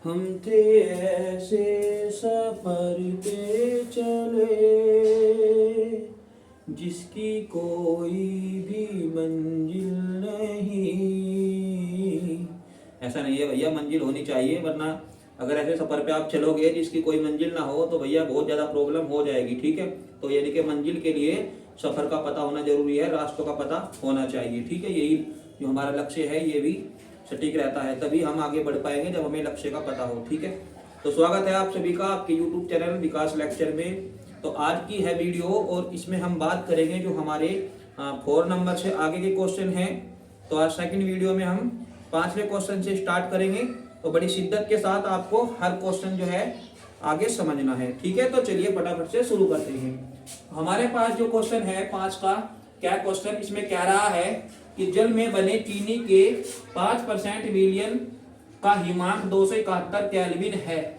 हम थे ऐसे सफर पे चले जिसकी कोई भी मंजिल नहीं। ऐसा नहीं है भैया, मंजिल होनी चाहिए, वरना अगर ऐसे सफर पे आप चलोगे जिसकी कोई मंजिल ना हो तो भैया बहुत ज्यादा प्रॉब्लम हो जाएगी। ठीक है, तो यानी कि मंजिल के लिए सफर का पता होना जरूरी है, रास्तों का पता होना चाहिए। ठीक है, यही जो हमारा लक्ष्य है ये भी सटीक रहता है, तभी हम आगे बढ़ पाएंगे जब हमें लक्ष्य का पता हो। ठीक है, तो स्वागत है आप सभी का आपके यूट्यूब चैनल विकास लेक्चर में। तो आज की है वीडियो और इसमें हम बात करेंगे जो हमारे 4 नंबर से आगे के क्वेश्चन हैं। तो आज सेकंड वीडियो में हम 5वें क्वेश्चन से स्टार्ट करेंगे। तो बड़ी शिद्दत के साथ आपको हर क्वेश्चन जो है आगे समझना है। ठीक है, तो चलिए फटाफट से शुरू करते हैं। हमारे पास जो क्वेश्चन है 5 का, क्या क्वेश्चन इसमें कह रहा है कि जल में बने चीनी के 5% विलयन का हिमांक 271 केल्विन है।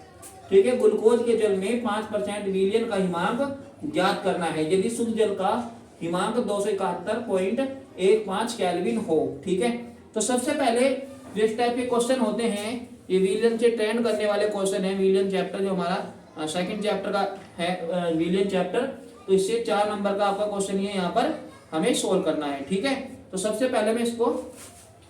ठीक है, ग्लूकोज के जल में 5% विलयन का हिमांक ज्ञात करना है यदि शुद्ध जल का हिमांक 271.15 केल्विन हो। ठीक है, तो सबसे पहले जो इस टाइप के क्वेश्चन होते हैं ये विलियन से ट्रेंड करने वाले क्वेश्चन है। विलियन चैप्टर जो हमारा सेकंड चैप्टर का है, विलियन चैप्टर, तो इससे 4 नंबर का आपका क्वेश्चन ये यहाँ पर हमें सोल्व करना है। ठीक है, तो सबसे पहले मैं इसको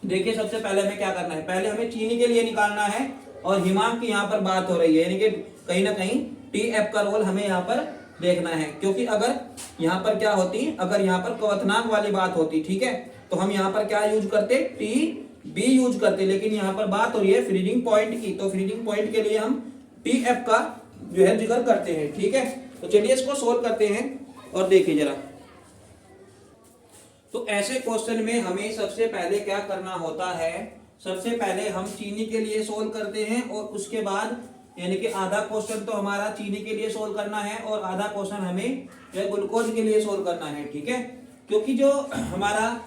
देखिए, सबसे पहले हमें क्या करना है, पहले हमें चीनी के लिए निकालना है और हिमांक की यहाँ पर बात हो रही है, यानी कि कहीं ना कहीं TF का रोल हमें यहाँ पर देखना है। क्योंकि अगर यहाँ पर क्या होती, अगर यहाँ पर क्वथनांक वाली बात होती, ठीक है, तो हम यहाँ पर क्या यूज करते, TB यूज करते, लेकिन यहाँ पर बात हो रही है फ्रीजिंग पॉइंट की, तो फ्रीजिंग पॉइंट के लिए हम TF का जो है जिक्र करते हैं। ठीक है, तो चलिए इसको सोल्व करते हैं और देखिए जरा। तो ऐसे क्वेश्चन में हमें सबसे पहले क्या करना होता है, सबसे पहले हम चीनी के लिए सोल्व करते हैं और उसके बाद यानी कि आधा क्वेश्चन तो हमारा चीनी के लिए सोल्व करना है और आधा क्वेश्चन हमें ग्लूकोज के लिए सोल्व करना है। ठीक है, क्योंकि जो हमारा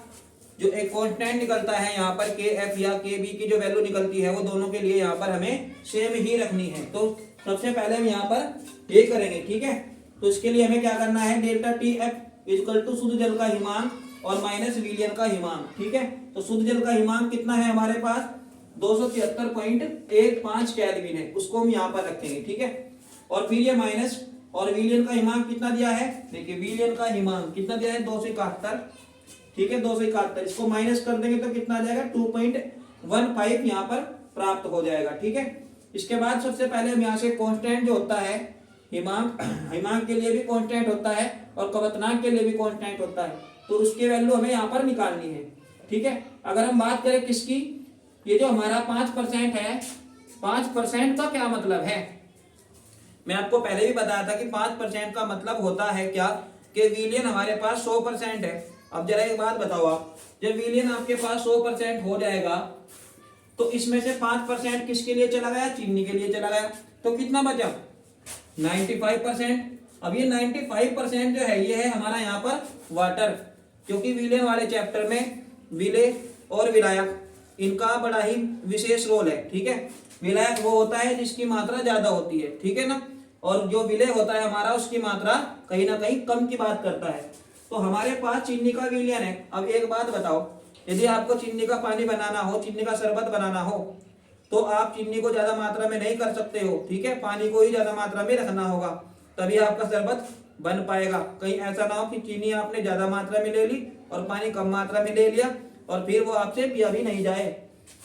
जो एक कांस्टेंट निकलता है यहाँ पर KF या KB की जो वैल्यू निकलती है वो दोनों के लिए यहाँ पर हमें सेम ही रखनी है। तो सबसे पहले हम यहाँ पर ये करेंगे। ठीक है, तो इसके लिए हमें क्या करना है, डेल्टा TF इक्वल टू शुद्ध जल का हिमांक और माइनस विलयन का हिमांक। ठीक है, तो शुद्ध जल का हिमांक कितना है हमारे पास, 273.15 केल्विन है, उसको हम यहाँ पर रखेंगे। ठीक है, और फिर ये माइनस, और विलयन का हिमांक कितना दिया है, देखिए विलयन का हिमांक कितना दिया है, 271। ठीक है, 271, इसको माइनस कर देंगे तो कितना आ जाएगा, 2.15 यहाँ पर प्राप्त हो जाएगा। ठीक है, इसके बाद सबसे पहले हम यहाँ से कांस्टेंट जो होता है हिमांक के लिए भी कांस्टेंट होता है और क्वथनांक के लिए भी कांस्टेंट होता है, तो उसकी वैल्यू हमें यहाँ पर निकालनी है। ठीक है, अगर हम बात करें किसकी, ये जो हमारा 5% है, 5% का क्या मतलब है, मैं आपको पहले भी बताया था कि 5% का मतलब होता है क्या, कि विलयन हमारे पास 100% है। अब जरा एक बात बताओ आप, जब विलयन आपके पास 100% हो जाएगा तो इसमें से 5% किसके लिए चला गया, चीनी के लिए चला गया, तो कितना बचा, 95%। अब ये 95% जो है ये है हमारा यहाँ पर वाटर, क्योंकि विलयन वाले चैप्टर में विलेय और विलायक इनका बड़ा ही विशेष रोल है। ठीक है, विलायक वो होता है जिसकी मात्रा ज्यादा होती है, ठीक है ना, और जो विलेय होता है हमारा उसकी मात्रा कहीं ना कहीं कम की बात करता है। तो हमारे पास चीनी का विलयन है। अब एक बात बताओ, यदि आपको चीनी का पानी बनाना हो, चीनी का शरबत बनाना हो, तो आप चीनी को ज्यादा मात्रा में नहीं कर सकते हो। ठीक है, पानी को ही ज्यादा मात्रा में रखना होगा, तभी आपका शरबत बन पाएगा। कहीं ऐसा ना हो कि चीनी आपने ज्यादा मात्रा में ले ली और पानी कम मात्रा में ले लिया और फिर वो आपसे पिया भी नहीं जाए,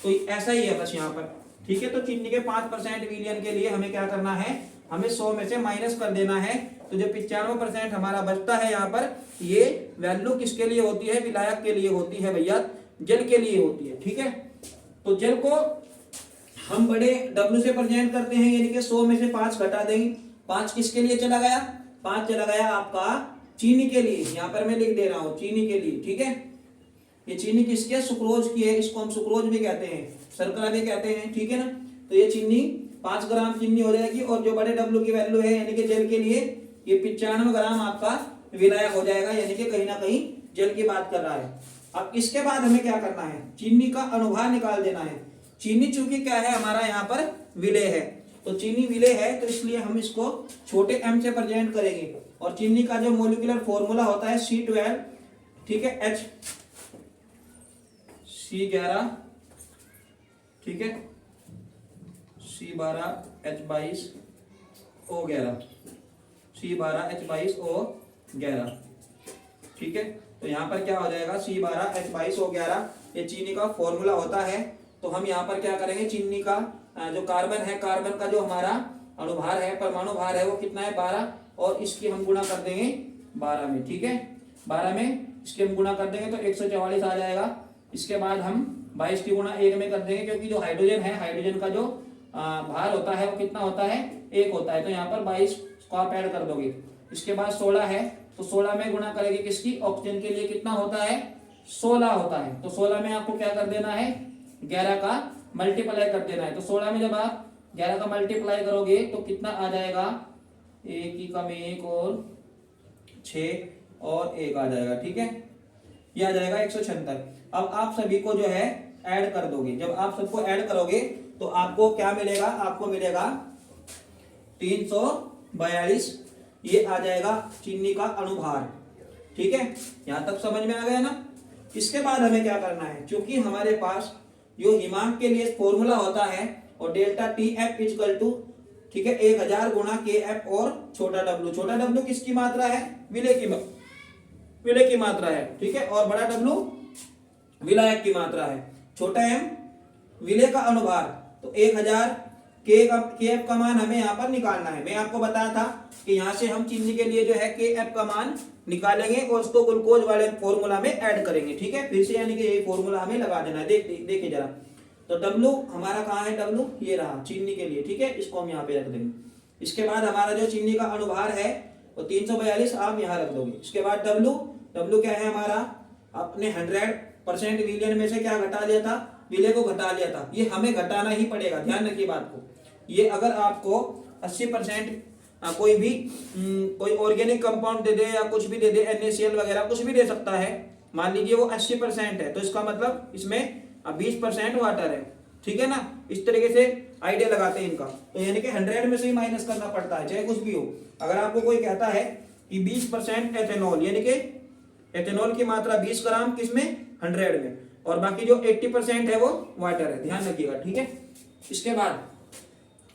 तो ऐसा ही है बस यहाँ पर। ठीक है, तो चीनी के 5% विलयन के लिए हमें क्या करना है, हमें 100 में से माइनस कर देना है, तो जो 95% हमारा बचता है यहाँ पर, ये वैल्यू किसके लिए होती है, विलायक के लिए होती है भैया, जल के लिए होती है। ठीक है, तो जल को हम बड़े W से प्रेजेंट करते हैं, यानी कि 100 में से 5 घटा देंगे। 5 किसके लिए चला गया, 5 चला गया आपका चीनी के लिए, यहाँ पर मैं लिख दे रहा हूँ चीनी के लिए। ठीक है, ये चीनी किसके, सुक्रोज की है, इसको हम सुक्रोज भी कहते हैं, शर्करा भी कहते हैं। ठीक है ना, तो ये चीनी 5 ग्राम चीनी हो जाएगी, और जो बड़े W की वैल्यू है यानी कि जल के लिए, ये 95 ग्राम आपका विलायक हो जाएगा, यानी कि कहीं ना कहीं जल की बात कर रहा है। अब इसके बाद हमें क्या करना है, चीनी का अनुभार निकाल देना है। चीनी चूंकि क्या है हमारा यहाँ पर विलेय है, तो चीनी विलेय है, तो इसलिए हम इसको छोटे m से प्रेजेंट करेंगे, और चीनी का जो मोलिकुलर फॉर्मूला होता है C12, ठीक है, C11, ठीक है, C12H22O11, C12H22O11, ठीक है। तो यहाँ पर क्या हो जाएगा, C12H22O11, ये चीनी का फॉर्मूला होता है। तो हम यहाँ पर क्या करेंगे, चीनी का जो कार्बन है, कार्बन का जो हमारा अणुभार है, परमाणु भार है, वो कितना है 12, और इसकी हम गुणा कर देंगे 12 में, ठीक है। 12 में इसके हम गुणा कर देंगे तो 144 आ जाएगा। इसके बाद हम 22 की गुणा 1 में कर देंगे, क्योंकि जो हाइड्रोजन है, हाइड्रोजन का जो भार होता है वो कितना होता है, 1 होता है। तो यहाँ पर 22 को आप ऐड कर दोगे। इसके बाद 16 है, तो 16 में गुणा करेंगे किसकी, ऑक्सीजन के लिए कितना होता है, 16 होता है। तो 16 में आपको क्या कर देना है, 11 का मल्टीप्लाई कर देना है। तो 16 में जब आप 11 का मल्टीप्लाई करोगे तो कितना आ जाएगा, 1 की कम 1 और 6 और 1 आ जाएगा, ठीक है। ये आ जाएगा 176। अब आप सभी को जो है ऐड कर दोगे। जब आप सबको ऐड करोगे तो आपको क्या मिलेगा, आपको मिलेगा 342, ये आ जाएगा चीनी का अणुभार, ठीक है। यहां तक समझ में आ गया ना। इसके बाद हमें क्या करना है, क्योंकि हमारे पास जो हिमांक के लिए फॉर्मूला होता है और delta T F equal to, ठीक है, 1000 गुणा के एफ और छोटा डब्ल्यू। छोटा डब्ल्यू किसकी मात्रा है, विलय की मात्रा है, ठीक है, और बड़ा डब्ल्यू विलायक की मात्रा है। छोटा एम विलय का अनुभार। तो 1000 के एफ का मान हमें यहाँ पर निकालना है। मैं आपको बताया था कि यहाँ से हम चीनी के लिए जो है के एफ का मान निकालेंगे और उसको ग्लूकोज वाले फॉर्मूला में ऐड करेंगे, ठीक है। फिर से यानी कि ये फॉर्मूला हमें लगा देना है। देखिए जरा, तो डब्ल्यू हमारा कहाँ है, डब्ल्यू ये रहा चीनी के लिए, ठीक है, इसको हम यहाँ पे रख देंगे। इसके बाद हमारा जो चीनी का अनुभार है वो 342 आप यहाँ रख दोगे। इसके बाद डब्ल्यू क्या है हमारा, अपने 100% विलयन में से क्या घटा लिया था, विलय को घटा लिया था। ये हमें घटाना ही पड़ेगा, ध्यान रखिए बात को। ये अगर आपको 80% कोई ऑर्गेनिक कंपाउंड दे दे या कुछ भी दे दे, NaCl वगैरह कुछ भी दे सकता है, मान लीजिए वो 80% है, तो इसका मतलब इसमें 20% वाटर है, ठीक है ना। इस तरीके से आइडिया लगाते हैं इनका। तो यानी कि 100 में से ही माइनस करना पड़ता है, चाहे कुछ भी हो। अगर आपको कोई कहता है कि 20% एथेनॉल, यानी कि एथेनॉल की मात्रा 20 ग्राम किसमें, 100 में, और बाकी जो 80% है वो वाटर है, ध्यान रखिएगा, ठीक है। इसके बाद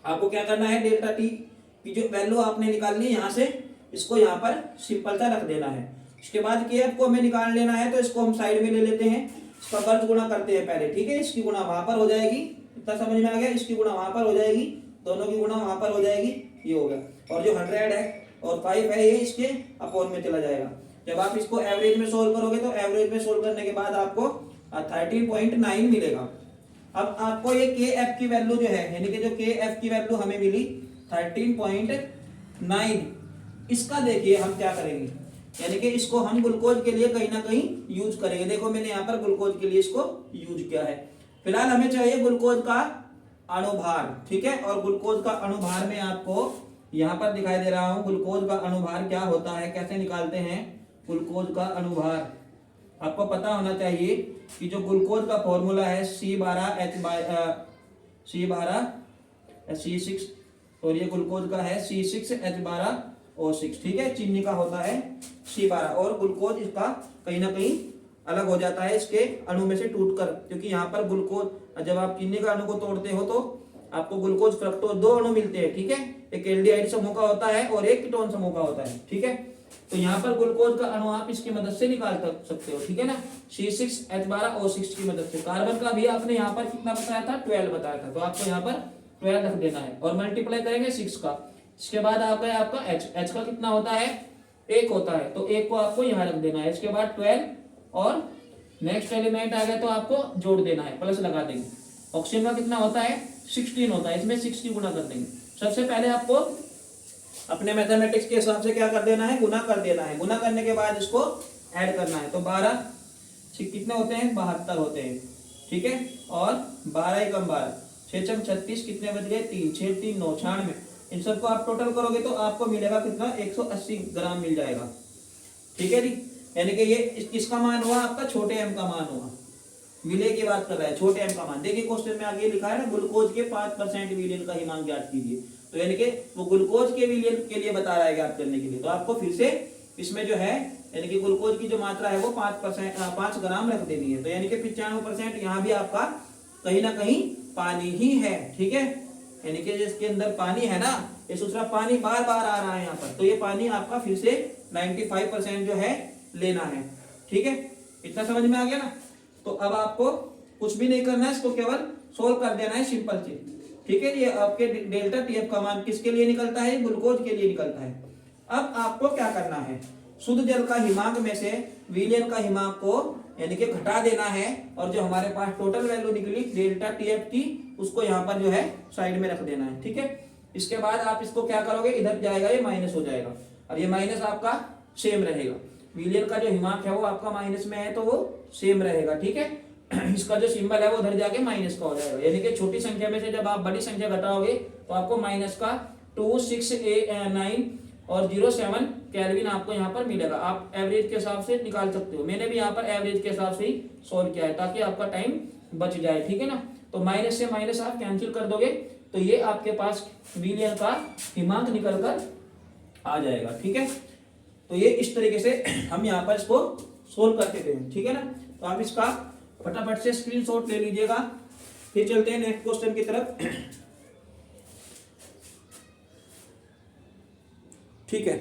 आपको क्या करना है, डेल्टा टी की जो वैल्यू आपने निकालनी है यहाँ से, इसको यहाँ पर सिंपल सा रख देना है। इसके बाद के एफ को हमें निकाल लेना है, तो इसको हम साइड में ले लेते हैं। इसका वर्ग गुणा करते हैं पहले, ठीक है। इसकी गुणा वहां पर हो जाएगी, इतना समझ में आ गया। इसकी गुणा वहां पर हो जाएगी, दोनों की गुणा वहां पर हो जाएगी, ये हो गया। और जो 100 है और 5 है, ये इसके अपॉन में चला जाएगा। जब आप इसको एवरेज में सोल्व करोगे तो एवरेज में सोल्व करने के बाद आपको 13.9 मिलेगा। अब आपको ये के एफ की वैल्यू जो है, यानी कि जो के एफ की वैल्यू हमें मिली 13.9, इसका देखिए हम क्या करेंगे, यानी कि इसको हम ग्लूकोज के लिए कहीं ना कहीं यूज करेंगे। देखो मैंने यहाँ पर ग्लूकोज के लिए इसको यूज किया है। फिलहाल हमें चाहिए ग्लूकोज का अणुभार, ठीक है। और ग्लूकोज का अणुभार में आपको यहाँ पर दिखाई दे रहा हूँ, ग्लूकोज का अणुभार क्या होता है, कैसे निकालते हैं ग्लूकोज का अणुभार। आपको पता होना चाहिए कि जो ग्लूकोज का फॉर्मूला है C6, और ये ग्लूकोज का है C6H12O6, ठीक है। चीनी का होता है C12, और ग्लूकोज इसका कहीं ना कहीं अलग हो जाता है इसके अणु में से टूटकर, क्योंकि यहाँ पर ग्लूकोज, जब आप चीनी का अणु को तोड़ते हो तो आपको ग्लूकोज फ्रक्टोज 2 अणु मिलते हैं, ठीक है। एक एल्डिहाइड समूह का होता है और एक कीटोन समूह का होता है, ठीक है। तो यहाँ पर ग्लूकोज का अणु आप इसकी मदद से निकाल सकते हो, ठीक है ना, C6H12O6 की मदद से। कार्बन का भी आपने यहाँ पर कितना बताया था, 12 बताया था, तो आपको यहाँ पर 12 रख देना है और मल्टीप्लाई करेंगे 6 का। इसके बाद आ गया आपका H का कितना होता है, 1 होता है, तो 1 को आपको यहाँ रख देना है। इसके बाद 12 और नेक्स्ट एलिमेंट आ गया तो आपको जोड़ देना है, प्लस लगा देंगे। ऑक्सीजन का कितना होता है, 16 होता है, इसमें 6 की गुणा कर देंगे। सबसे पहले आपको अपने मैथमेटिक्स के हिसाब से क्या कर देना है, गुना कर देना है। गुना करने के बाद इसको ऐड करना है। तो 12 कितने होते हैं, 72 होते हैं, ठीक है। और 12 कम 12, 6 36, कितने बच गए, 3 6 3 9 96। इन सबको आप टोटल करोगे तो आपको मिलेगा कितना, 180 ग्राम मिल जाएगा, ठीक है जी। यानी कि ये किसका मान हुआ, आपका छोटे एम का मान हुआ। विलय की बात कर रहा है, छोटे एम का मान। देखिए क्वेश्चन में आगे लिखा है ना, ग्लूकोज के 5% विलयन का हिमांक ज्ञात कीजिए। तो यानी कि वो ग्लूकोज के विलयन के लिए बता रहा है ज्ञात करने के लिए। तो आपको फिर से इसमें जो है, यानी कि ग्लूकोज की जो मात्रा है वो 5 ग्राम रख देनी है। तो यानी कि 95% यहाँ भी आपका कहीं ना कहीं पानी ही है, ठीक है। यानी कि जिसके अंदर पानी है ना, ये दूसरा पानी बार बार आ रहा है यहाँ पर, तो ये पानी आपका फिर से 95% जो है लेना है। ठीक है, इतना समझ में आ गया ना। तो अब आपको कुछ भी नहीं करना है, इसको केवल सोल्व कर देना है, सिंपल चीज। ठीक है, ये आपके डेल्टा टीएफ का मान किसके लिए निकलता है, ग्लूकोज के लिए निकलता है। अब आपको क्या करना है, शुद्ध जल का हिमांक में से विलयन का हिमांक को यानी कि घटा देना है, और जो हमारे पास टोटल वैल्यू निकली डेल्टा टीएफ की, उसको यहाँ पर जो है साइड में रख देना है। ठीक है, इसके बाद आप इसको क्या करोगे, इधर जाएगा ये माइनस हो जाएगा, और ये माइनस आपका सेम रहेगा। विलयन का जो हिमांक है वो आपका माइनस में है तो वो सेम रहेगा। ठीक है, इसका जो सिंबल है वो उधर जाके माइनस का हो जाएगा, यानी कि छोटी संख्या में से जब आप बड़ी संख्या घटाओगे तो आपको माइनस का 269 और 07 केल्विन आपको यहाँ पर मिलेगा। आप एवरेज के हिसाब से निकाल सकते हो, मैंने भी यहाँ पर एवरेज के हिसाब से ही सोल्व किया है ताकि आपका टाइम बच जाए। ठीक है ना, तो माइनस से माइनस आप कैंसिल कर दोगे तो ये आपके पास विलयन का हिमांक निकल कर आ जाएगा। ठीक है, तो ये इस तरीके से हम यहाँ पर इसको सोल्व करते थे। ठीक है ना, तो आप इसका फटाफट से स्क्रीनशॉट ले लीजिएगा, फिर चलते हैं नेक्स्ट क्वेश्चन की तरफ। ठीक है,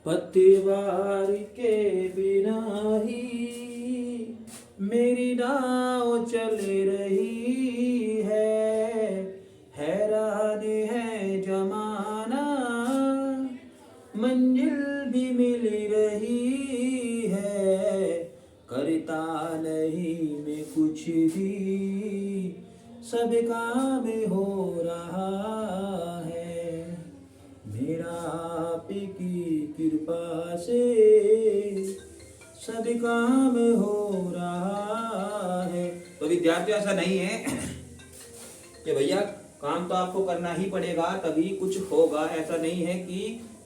पतवार के बिना ही मेरी नाव चल रही है, हैरान है जमाना मंजिल भी मिल रही है, करता नहीं मैं कुछ भी सब काम हो रहा है, मेरा आपकी कृपा से सब काम हो रहा है। तो विद्यार्थियों ऐसा नहीं है कि भैया काम तो आपको करना ही पड़ेगा तभी कुछ होगा, ऐसा नहीं है कि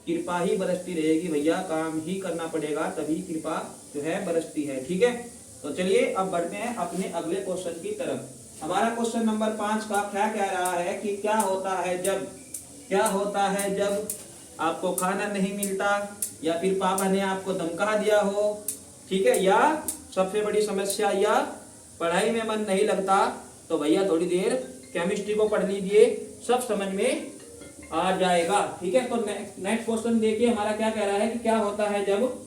कृपा ही बरसती रहेगी, भैया काम ही करना पड़ेगा तभी कृपा जो है बरसती है। ठीक है, तो चलिए अब बढ़ते हैं अपने अगले क्वेश्चन की तरफ। हमारा क्वेश्चन नंबर 5 का क्या कह रहा है कि क्या होता है जब आपको खाना नहीं मिलता, या फिर पापा ने आपको धमका दिया हो, ठीक है, या सबसे बड़ी समस्या या पढ़ाई में मन नहीं लगता, तो भैया थोड़ी देर केमिस्ट्री को पढ़ लीजिए, सब समझ में आ जाएगा। ठीक है, तो नेक्स्ट क्वेश्चन देखिए हमारा क्या कह रहा है कि क्या होता है जब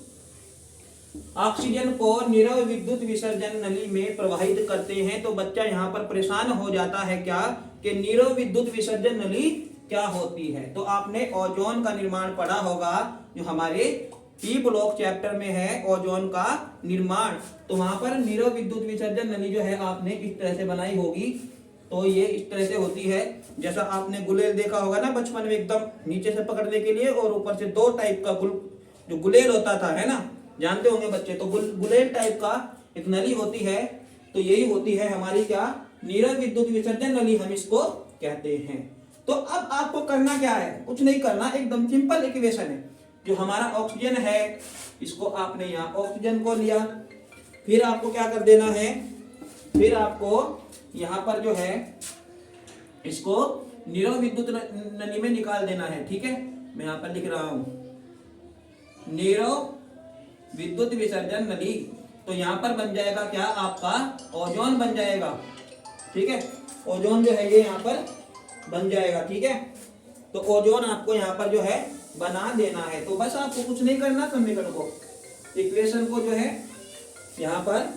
ऑक्सीजन को नीरव विद्युत विसर्जन नली में प्रवाहित करते हैं। तो बच्चा यहाँ पर परेशान हो जाता है क्या कि नीरव विद्युत विसर्जन नली क्या होती है। तो आपने ओजोन का निर्माण पढ़ा होगा, जो हमारे पी ब्लॉक चैप्टर में है ओजोन का निर्माण। तो वहां पर नीरव विद्युत विसर्जन नली जो है आपने इस तरह से बनाई होगी। तो ये इस तरह से होती है, जैसा आपने गुलेल देखा होगा ना बचपन में, एकदम नीचे से पकड़ने के लिए और ऊपर से 2 टाइप का जो गुलेल होता था, है ना, जानते होंगे बच्चे। तो गुलेल टाइप का एक नली होती है, तो यही होती है हमारी क्या, नीरव विद्युत विसर्जन नली हम इसको कहते हैं। तो अब आपको करना क्या है, कुछ नहीं करना, एकदम सिंपल इक्वेशन है। जो हमारा ऑक्सीजन है, इसको आपने यहाँ ऑक्सीजन को लिया, फिर आपको क्या कर देना है, फिर आपको यहाँ पर जो है इसको नीरव विद्युत नली में निकाल देना है। ठीक है, मैं यहाँ पर लिख रहा हूं नीरव विद्युत विसर्जन नली। तो यहाँ पर बन जाएगा क्या, आपका ओजोन बन जाएगा। ठीक है, ओजोन जो है ये यहाँ पर बन जाएगा। ठीक है, तो ओजोन आपको यहाँ पर जो है बना देना है। तो बस आपको कुछ नहीं करना, समीकरण को, इक्वेशन को जो है यहाँ पर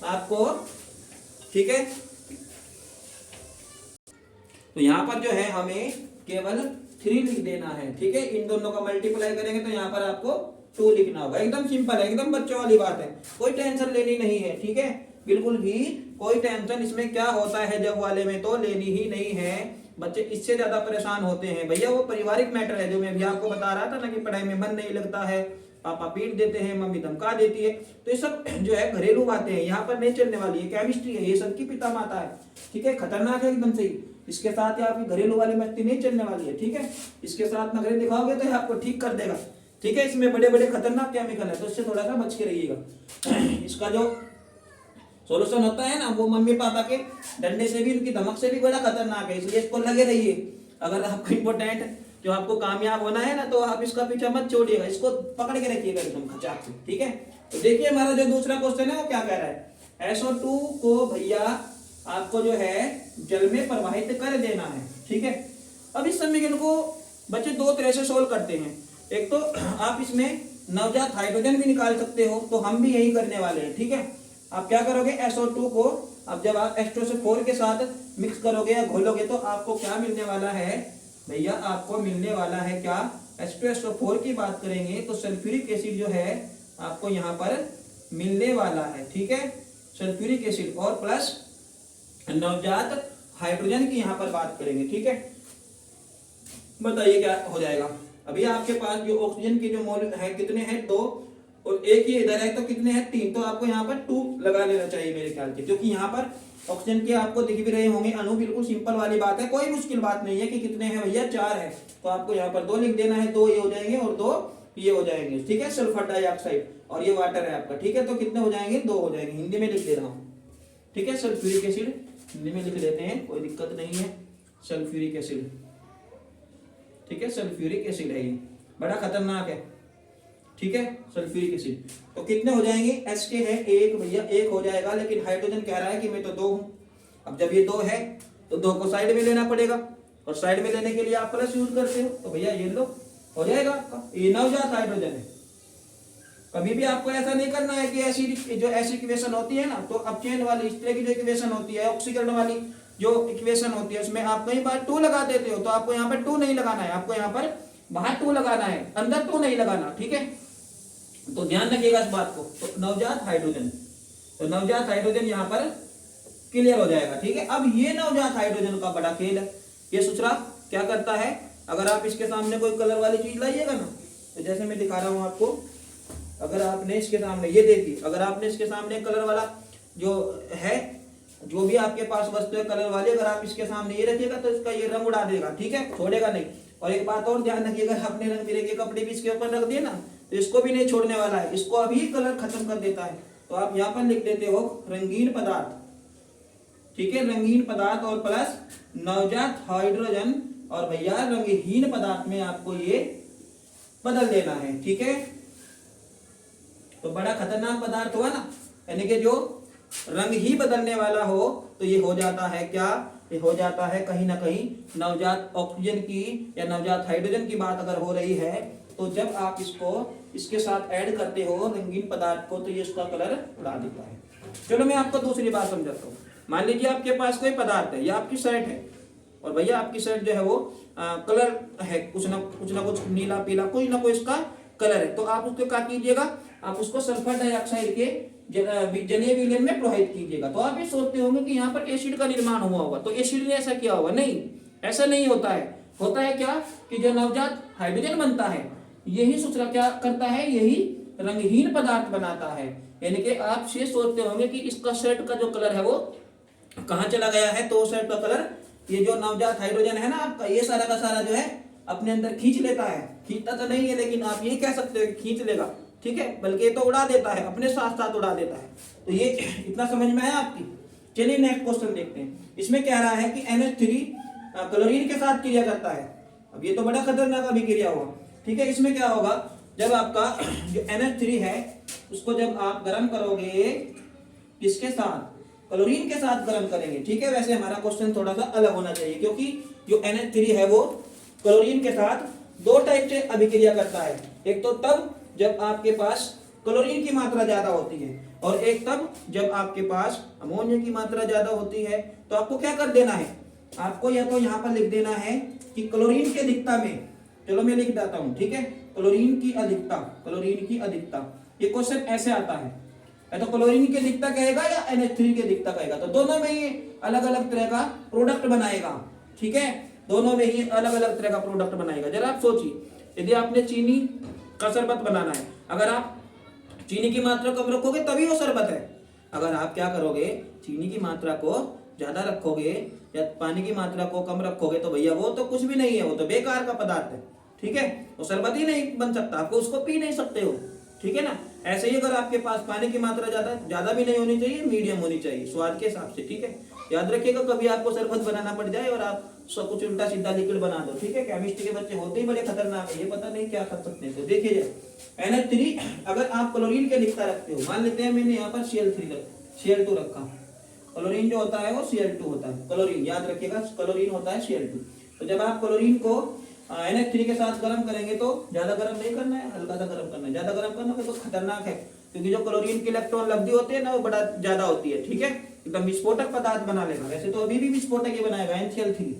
आपको, ठीक है, तो यहाँ पर जो है हमें केवल 3 लिख देना है। ठीक है, इन दोनों का मल्टीप्लाई करेंगे तो यहाँ पर आपको 2 लिखना होगा। एकदम सिंपल है, एकदम बच्चों वाली बात है, कोई टेंशन लेनी नहीं है। ठीक है, बिल्कुल भी कोई टेंशन इसमें क्या होता है जब वाले में तो लेनी ही नहीं है। बच्चे इससे ज्यादा परेशान होते हैं भैया, वो पारिवारिक मैटर है जो मैं भी आपको बता रहा था ना, कि पढ़ाई में मन नहीं लगता है, पापा पीट देते हैं, मम्मी धमका देती है। तो ये सब जो है घरेलू बातें हैं, यहाँ पर नहीं चलने वाली है। केमिस्ट्री है, ये सबकी पिता माता है। ठीक है, खतरनाक है एकदम सही। इसके साथ आपकी घरेलू वाली मस्ती नहीं चलने वाली है। ठीक है, इसके साथ नखरे दिखाओगे तो आपको ठीक कर देगा। ठीक है, इसमें बड़े बड़े खतरनाक केमिकल है, तो इससे थोड़ा सा बच के रहिएगा। इसका जो सोल्यूशन होता है ना, वो मम्मी पापा के डंडे से भी, उनकी धमक से भी बड़ा खतरनाक है, इसलिए इसको लगे रहिए। अगर आपको इम्पोर्टेंट जो आपको कामयाब होना है ना, तो आप इसका पीछा मत छोड़िएगा, इसको पकड़ के रखिएगा एकदम खचाक से। ठीक है, तो देखिए हमारा जो दूसरा क्वेश्चन है वो क्या कह रहा है, SO2 को भैया आपको जो है जल में प्रवाहित कर देना है। ठीक है, अब इस समीकरण को बच्चे दो तरह से सोल्व करते हैं। एक तो आप इसमें नवजात हाइड्रोजन भी निकाल सकते हो, तो हम भी यही करने वाले हैं। ठीक है, आप क्या करोगे, SO2 को अब जब आप H2SO4 के साथ मिक्स करोगे या घोलोगे तो आपको क्या मिलने वाला है भैया, आपको मिलने वाला है क्या, H2SO4 की बात करेंगे तो सल्फ्यूरिक एसिड जो है आपको यहाँ पर मिलने वाला है। ठीक है, सल्फ्यूरिक एसिड और प्लस नवजात हाइड्रोजन की यहाँ पर बात करेंगे। ठीक है, बताइए क्या हो जाएगा। अभी आपके पास जो ऑक्सीजन के जो मोल है कितने हैं, 2, और एक ही इधर है तो कितने हैं, 3। तो आपको यहाँ पर 2 लगा लेना चाहिए मेरे ख्याल से, क्योंकि यहाँ पर ऑक्सीजन के आपको दिख भी रहे होंगे अणु, बिल्कुल सिंपल वाली बात है, कोई मुश्किल बात नहीं है कि कितने हैं भैया, 4 है। तो आपको यहाँ पर 2 लिख देना है, 2 ये हो जाएंगे और 2 ये हो जाएंगे। ठीक है, सल्फर डाइऑक्साइड और ये वाटर है आपका। ठीक है, तो कितने हो जाएंगे, 2 हो जाएंगे। हिंदी में लिख दे रहा हूँ। ठीक है, सल्फ्यूरिक एसिड हिंदी में लिख लेते हैं, कोई दिक्कत नहीं है। सल्फ्यूरिक एसिड, ठीक है, सल्फ्यूरिक एसिड है, ये बड़ा खतरनाक है। ठीक है, सल्फ्यूरिक एसिड तो कितने हो जाएंगे, H के है 1 भैया, 1 हो जाएगा, लेकिन हाइड्रोजन कह रहा है कि मैं तो 2 हूं। अब जब ये 2 है तो 2 को साइड में लेना पड़ेगा, और साइड में लेने के लिए आप प्लस यूज करते हो, तो भैया ये लो हो जाएगा आपका, ये नवजात हाइड्रोजन है। कभी भी आपको ऐसा नहीं करना है कि ऐसी जो ऐसी इक्वेशन होती है ना, तो अब चेन वाली इस तरह की जो इक्वेशन होती है, ऑक्सीकरण वाली जो इक्वेशन होती है, उसमें आप कई बार 2 लगा देते हो, तो आपको यहाँ पर 2 नहीं लगाना है, आपको यहाँ पर बाहर 2 लगाना है, अंदर 2 नहीं लगाना। ठीक है, तो ध्यान रखिएगा इस बात को। तो नवजात हाइड्रोजन, तो नवजात हाइड्रोजन यहाँ पर क्लियर हो जाएगा। ठीक है, अब ये नवजात हाइड्रोजन का बड़ा खेल है। ये सूचना क्या करता है, अगर आप इसके सामने कोई कलर वाली चीज लाइएगा ना, तो जैसे मैं दिखा रहा हूं आपको, अगर आपने इसके सामने ये देखी, अगर आपने इसके सामने कलर वाला जो है, जो भी आपके पास वस्तु है कलर वाली, अगर आप इसके सामने ये रखिएगा तो इसका ये रंग उड़ा देगा। ठीक है, छोड़ेगा नहीं। और एक बात और ध्यान रखिएगा, अपने रंग बिरंगे कपड़े भी इसके ऊपर रख दिए ना, तो इसको भी नहीं छोड़ने वाला है, इसको अभी कलर खत्म कर देता है। तो आप यहाँ पर लिख देते हो रंगीन पदार्थ। ठीक है, रंगीन पदार्थ और प्लस नवजात हाइड्रोजन, और भैया रंगहीन पदार्थ में आपको ये बदल देना है। ठीक है, तो बड़ा खतरनाक पदार्थ हुआ ना, यानी कि जो रंग ही बदलने वाला हो, तो ये हो जाता है क्या, ये हो जाता है कहीं ना कहीं नवजात ऑक्सीजन की या नवजात हाइड्रोजन की बात अगर हो रही है, तो जब आप इसको इसके साथ ऐड करते हो रंगीन पदार्थ को, तो ये इसका कलर उड़ा देता है। चलो मैं आपको दूसरी बात समझाता हूँ। मान लीजिए आपके पास कोई पदार्थ है, या आपकी शर्ट है, और भैया आपकी शर्ट जो है वो कलर है, कुछ ना कुछ नीला पीला कोई ना कोई इसका कलर है, तो आप उसको क्या कीजिएगा, आप उसको सल्फर डाइऑक्साइड के जलीय विलयन में प्रवाहित कीजिएगा। तो आप ये सोचते होंगे कि यहाँ पर एसिड का निर्माण हुआ होगा, तो एसिड ने ऐसा किया होगा, नहीं, ऐसा नहीं होता है। होता है क्या कि जो नवजात हाइड्रोजन बनता है, यही सूचना क्या करता है, यही रंगहीन पदार्थ बनाता है। यानी कि आप ये सोचते होंगे कि इसका शर्ट का जो कलर है वो कहाँ चला गया है, तो शर्ट का कलर ये जो नवजात हाइड्रोजन है ना आपका, ये सारा का सारा जो है अपने अंदर खींच लेता है। खींचता तो नहीं है, लेकिन आप ये कह सकते हो कि खींच लेगा। ठीक है, बल्कि ये तो उड़ा देता है, अपने साथ साथ उड़ा देता है। तो ये इतना समझ में आया आपकी। चलिए नेक्स्ट क्वेश्चन देखते हैं। इसमें कह रहा है कि NH3 क्लोरीन के साथ क्रिया करता है। अब ये तो बड़ा खतरनाक अभिक्रिया हुआ। ठीक है, इसमें क्या होगा, जब आपका जो NH3 है उसको जब आप गर्म करोगे, किसके साथ, क्लोरीन के साथ गर्म करेंगे। ठीक है, वैसे हमारा क्वेश्चन थोड़ा सा अलग होना चाहिए, क्योंकि जो NH3 है वो क्लोरीन के साथ 2 टाइप से अभिक्रिया करता है। एक तो तब जब आपके पास क्लोरीन की मात्रा ज्यादा होती है, और एक तब जब आपके पास अमोनिया की मात्रा ज्यादा होती है। तो आपको क्या कर देना है, आपको या तो यहाँ पर लिख देना है कि क्लोरीन की अधिकता में, चलो मैं लिख देता हूँ। ठीक है, क्लोरीन की अधिकता, क्लोरीन की अधिकता, ये क्वेश्चन ऐसे आता है, या तो क्लोरीन की अधिकता कहेगा या NH3 की अधिकता कहेगा, तो दोनों में ये अलग अलग तरह का प्रोडक्ट बनाएगा। ठीक है, दोनों में ही अलग अलग तरह का प्रोडक्ट बनाएगा। जरा आप सोचिए, यदि आपने चीनी का शरबत बनाना है, अगर आप चीनी की मात्रा कम रखोगे तभी वो शरबत है। अगर आप क्या करोगे, चीनी की मात्रा को ज्यादा रखोगे या पानी की मात्रा को कम रखोगे, तो भैया वो तो कुछ भी नहीं है, वो तो बेकार का पदार्थ है। ठीक है, वो शरबत ही नहीं बन सकता, आपको उसको पी नहीं सकते हो। ठीक है ना, ऐसे ही अगर आपके पास पानी की मात्रा ज्यादा भी नहीं होनी चाहिए, मीडियम होनी चाहिए स्वाद के हिसाब से। ठीक है, याद रखिएगा, कभी आपको शरबत बनाना पड़ जाए और आप सब कुछ उल्टा सीधा लिक्विड बना दो। ठीक है, केमिस्ट्री के बच्चे होते ही बड़े खतरनाक है, ये पता नहीं क्या कर सकते हैं। तो देखिए जाए NH3 अगर आप क्लोरीन के अधिकता रखते हो, मान लेते हैं मैंने यहाँ पर Cl2 रखा, क्लोरीन जो होता है वो Cl2 होता है। क्लोरीन याद रखिएगा, क्लोरीन होता है Cl2। तो जब आप क्लोरीन को NH3 के साथ गर्म करेंगे तो ज्यादा गर्म नहीं करना है, हल्का सा गर्म करना है। ज्यादा गर्म करना है तो खतरनाक है, क्योंकि जो क्लोरीन की इलेक्ट्रॉन लब्धि होती है ना वो बड़ा ज्यादा होती है, ठीक है, एकदम विस्फोटक पदार्थ बना लेगा। वैसे तो अभी भी विस्फोटक ही बनाएगा NCl3।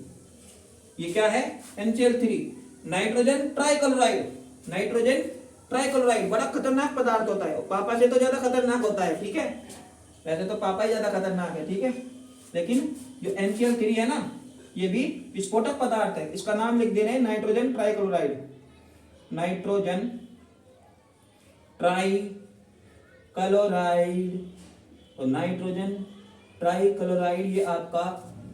ये क्या है? NCl3 nitrogen trichloride. Nitrogen trichloride बड़ा खतरनाक पदार्थ होता है, पापा से तो ज्यादा खतरनाक होता है, ठीक है। वैसे तो पापा ही ज्यादा खतरनाक है, ठीक है, लेकिन जो NCl3 है ना ये भी विस्फोटक पदार्थ है। इसका नाम लिख दे रहे हैं नाइट्रोजन ट्राइक्लोराइड। नाइट्रोजन ट्राइक्लोराइड, तो नाइट्रोजन ट्राइक्लोराइड ये आपका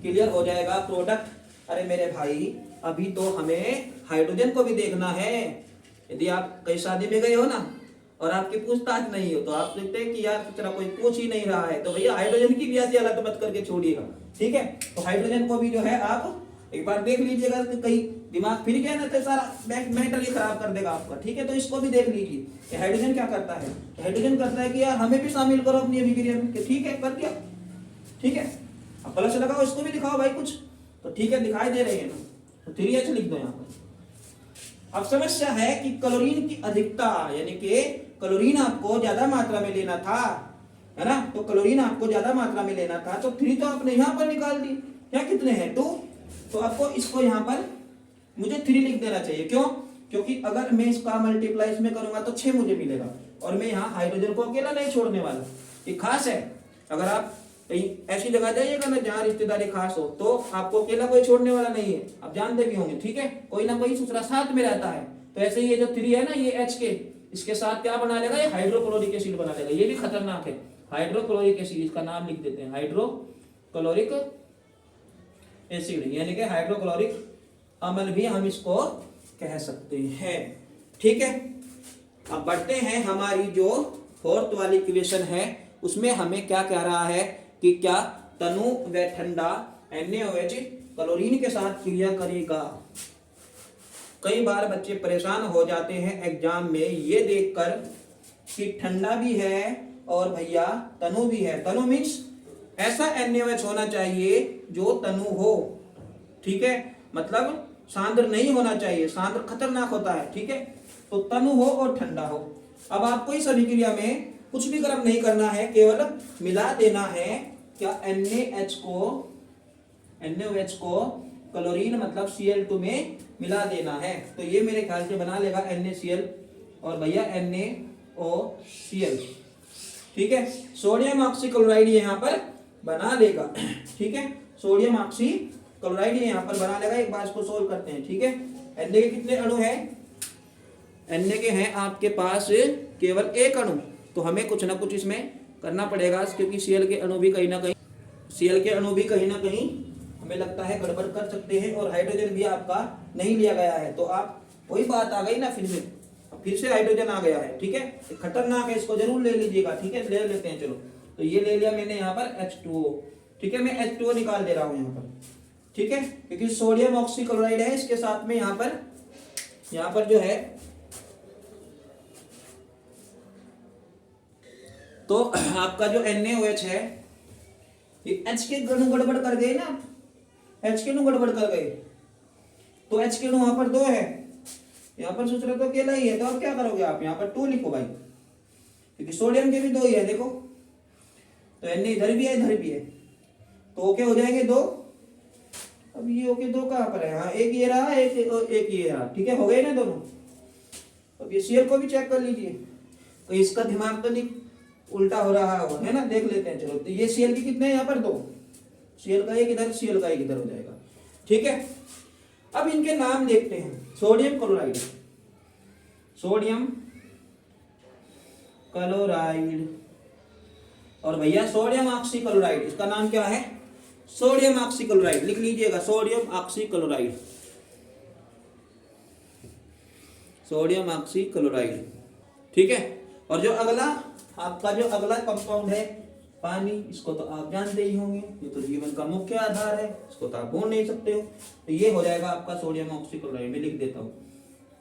क्लियर हो जाएगा प्रोडक्ट। अरे मेरे भाई अभी तो हमें हाइड्रोजन को भी देखना है। यदि आप कहीं शादी में गए हो ना और आपकी पूछताछ नहीं हो तो आप सोचते हैं कि यार तेरा कोई पूछ ही नहीं रहा है, तो भैया हाइड्रोजन की भी ऐसी हालत मत करके छोड़िएगा, ठीक है। तो हाइड्रोजन को भी जो है आप एक बार देख लीजिएगा कि कहीं दिमाग फिर गया ना तो सारा मैटर ही खराब कर देगा आपका, ठीक है। तो इसको भी देख लीजिए कि हाइड्रोजन क्या करता है। हाइड्रोजन करता है कि यार हमें भी शामिल करो अपनी अभिक्रिया में, ठीक है, कर दिया, ठीक है। अब प्लस लगाओ, इसको भी दिखाओ भाई कुछ, तो ठीक है दिखाई दे रही है ना, तो 3H लिख दो यहाँ पर। अब समस्या है कि क्लोरीन की अधिकता, यानी कि क्लोरीन आपको ज्यादा मात्रा में लेना था, है ना, तो क्लोरीन आपको ज्यादा मात्रा में लेना था, तो 3 तो आपने यहाँ पर निकाल दी। क्या कितने हैं? 2। तो आपको इसको यहाँ पर मुझे 3 लिख देना चाहिए। क्यों? क्योंकि अगर मैं इसका मल्टीप्लाई इसमें करूंगा तो 6 मुझे मिलेगा, और मैं यहाँ हाइड्रोजन को अकेला नहीं छोड़ने वाला। ये खास है, अगर आप कहीं ऐसी जगह जाइएगा ना जहाँ रिश्तेदारी खास हो तो आपको अकेला कोई छोड़ने वाला नहीं है, आप जानते भी होंगे, ठीक है, कोई ना कोई दूसरा साथ में रहता है। तो ऐसे ही ये जो 3 है ना ये H के, इसके साथ क्या बना लेगा? ये हाइड्रोक्लोरिक एसिड बना लेगा। ये भी खतरनाक है, हाइड्रोक्लोरिक एसिड, इसका नाम लिख देते हैं हाइड्रोक्लोरिक एसिड, यानी कि हाइड्रोक्लोरिक अम्ल भी हम इसको कह सकते हैं, ठीक है। अब बढ़ते हैं, हमारी जो 4th वाली इक्वेशन है उसमें हमें क्या कह रहा है कि क्या तनु व ठंडा NaOH क्लोरीन के साथ क्रिया करेगा। कई बार बच्चे परेशान हो जाते हैं एग्जाम में ये देखकर कि ठंडा भी है और भैया तनु भी है। तनु मीन्स ऐसा NaOH होना चाहिए जो तनु हो, ठीक है, मतलब सांद्र नहीं होना चाहिए, सांद्र खतरनाक होता है, ठीक है। तो तनु हो और ठंडा हो। अब आपको इस अभिक्रिया में कुछ भी गर्म नहीं करना है, केवल मिला देना है क्या NaOH को क्लोरीन मतलब Cl2 में मिला देना है। तो ये मेरे ख्याल से बना लेगा NaCl और भैया NaOCl, ठीक है। सोडियम ऑक्सीक्लोराइड यहाँ पर बना लेगा, ठीक है, सोडियम ऑक्सीक्लोराइड यहाँ पर बना लेगा। एक बार इसको सोल्व करते हैं, ठीक है। Na के कितने अणु हैं? Na के हैं आपके पास केवल 1 अणु, तो हमें कुछ ना कुछ इसमें करना पड़ेगा, क्योंकि Cl के अणु भी कहीं ना कहीं हमें लगता है गड़बड़ कर सकते हैं, और हाइड्रोजन भी आपका नहीं लिया गया है। तो आप वही बात आ गई ना, फिर से हाइड्रोजन आ गया है, ठीक है, खतरनाक है, इसको जरूर ले लीजिएगा, ठीक है। ले लेते हैं, चलो, तो ये ले लिया मैंने यहाँ पर H2O, ठीक है, मैं H2O निकाल दे रहा हूँ यहाँ पर, ठीक है, क्योंकि सोडियम ऑक्सीक्लोराइड है, इसके साथ में यहाँ पर जो है, तो आपका जो NaOH है ये H के अणु गड़बड़ कर गए ना, H के अणु गड़बड़ कर गए, तो H के अणु वहां पर 2 है, यहाँ पर सोच रहे तो अकेला ही है, तो अब क्या करोगे आप? यहाँ पर 2 लिखो भाई, क्योंकि सोडियम के भी 2 ही है, देखो, तो Na इधर भी है इधर भी है, तो ओके हो जाएंगे 2। अब ये ओके 2 कहाँ पर है? हाँ, एक ये रहा, एक ये रहा, ठीक है, हो गए ना दोनों। अब ये Cl को भी चेक कर लीजिए, तो इसका दिमाग तो नहीं उल्टा हो रहा है ना, देख लेते हैं, चलो। तो ये Cl के कितने हैं यहाँ पर? 2, Cl का एक इधर, Cl का एक इधर हो जाएगा, ठीक है। अब इनके नाम देखते हैं। सोडियम क्लोराइड, सोडियम क्लोराइड, और भैया सोडियम ऑक्सीक्लोराइड, इसका नाम क्या है? सोडियम ऑक्सीक्लोराइड, लिख लीजिएगा, सोडियम ऑक्सीक्लोराइड, सोडियम ऑक्सीक्लोराइड, ठीक है। और जो अगला आपका जो अगला कंपाउंड है पानी, इसको तो आप जानते ही होंगे, ये तो जीवन का मुख्य आधार है, इसको तो आप भूल नहीं सकते हो। तो ये हो जाएगा आपका सोडियम ऑक्सीक्लोराइड, में लिख देता हूँ,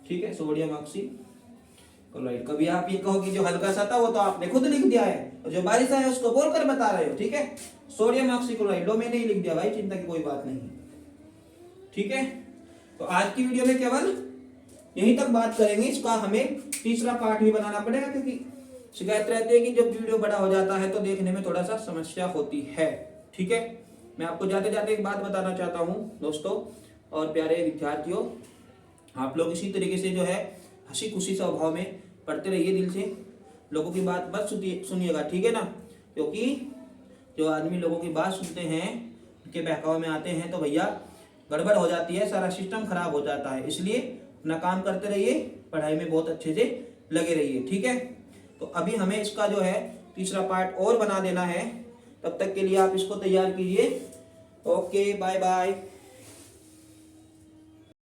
ठीक है, सोडियम ऑक्सीक्लोराइड। कभी आप ये कहो कि जो हल्का सा था वो तो आपने खुद लिख दिया है, और जो बारिश है उसको बोलकर बता रहे हो, ठीक है। सोडियम ऑक्सीक्लोराइड, लो मैंने ही लिख दिया भाई, चिंता की कोई बात नहीं। ठीक है, तो आज की वीडियो में केवल यहीं तक बात करेंगे। इसका हमें तीसरा पार्ट भी बनाना पड़ेगा, क्योंकि शिकायत रहती है कि जब वीडियो बड़ा हो जाता है तो देखने में थोड़ा सा समस्या होती है। ठीक है, मैं आपको जाते जाते एक बात बताना चाहता हूँ दोस्तों और प्यारे विद्यार्थियों, आप लोग इसी तरीके से जो है हंसी खुशी स्वभाव में पढ़ते रहिए, दिल से लोगों की बात मत सुनिएगा, ठीक है ना। क्योंकि जो आदमी लोगों की बात सुनते हैं, उनके बहकावे में आते हैं, तो भैया गड़बड़ हो जाती है, सारा सिस्टम खराब हो जाता है। इसलिए अपना काम करते रहिए, पढ़ाई में बहुत अच्छे से लगे रहिए, ठीक है। तो अभी हमें इसका जो है तीसरा पार्ट और बना देना है, तब तक के लिए आप इसको तैयार कीजिए। Okay, bye bye.